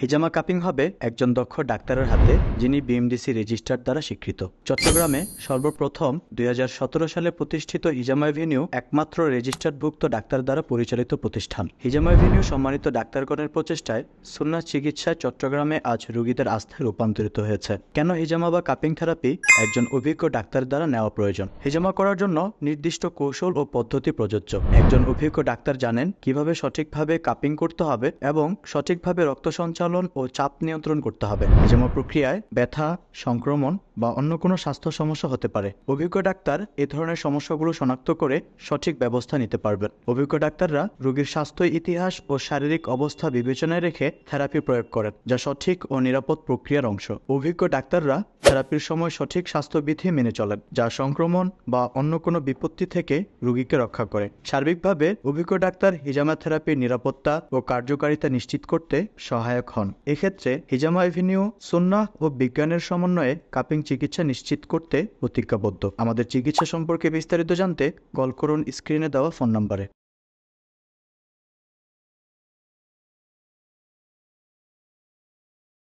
হিজামা cupping হবে একজন দক্ষ ডাক্তারের হাতে, যিনি বিএমডিসি রেজিস্টার দ্বারা স্বীকৃত। চট্টগ্রামে সর্বপ্রথম 2017 সালে প্রতিষ্ঠিত হিজামা এভিনিউ একমাত্র রেজিস্টারভুক্ত ডাক্তার দ্বারা পরিচালিত প্রতিষ্ঠান। হিজামা এভিনিউ সম্মানিত ডাক্তারগণের প্রচেষ্টায় সুন্নাহ চিকিৎসায় চট্টগ্রামে আজ রোগীদের আস্থায় রূপান্তরিত হয়েছে। কেন হিজামা বা কাপিং থেরাপি একজন অভিজ্ঞ ডাক্তার দ্বারা নেওয়া প্রয়োজন? হিজামা করার জন্য নির্দিষ্ট কৌশল ও পদ্ধতি প্রযোজ্য। একজন অভিজ্ঞ ডাক্তার জানেন কিভাবে সঠিকভাবে কাপিং করতে হবে এবং সঠিকভাবে রক্ত সঞ্চালন ও চাপ নিয়ন্ত্রণ করতে হবে। হিজামা প্রক্রিয়ায় ব্যথা, সংক্রমণ বা অন্য কোনো স্বাস্থ্য সমস্যা হতে পারে। অভিজ্ঞ ডাক্তার এ ধরনের সমস্যাগুলো শনাক্ত করে সঠিক ব্যবস্থা নিতে পারবেন। অভিজ্ঞ ডাক্তাররা রোগীর স্বাস্থ্য ইতিহাস ও শারীরিক অবস্থা বিবেচনায় রেখে থেরাপি প্রয়োগ করেন, যা সঠিক ও নিরাপদ প্রক্রিয়ার অংশ। অভিজ্ঞ ডাক্তাররা থেরাপির সময় সঠিক স্বাস্থ্যবিধি মেনে চলেন, যা সংক্রমণ বা অন্য কোনো বিপত্তি থেকে রোগীকে রক্ষা করে। সার্বিকভাবে অভিজ্ঞ ডাক্তার হিজামা থেরাপির নিরাপত্তা ও কার্যকারিতা নিশ্চিত করতে সহায়ক হন। এক্ষেত্রে হিজামা এভিনিউ সুন্নাহ ও বিজ্ঞানের সমন্বয়ে কাপিং চিকিৎসা নিশ্চিত করতে প্রতিজ্ঞাবদ্ধ। আমাদের চিকিৎসা সম্পর্কে বিস্তারিত জানতে কল করুন স্ক্রিনে দেওয়া ফোন নম্বরে।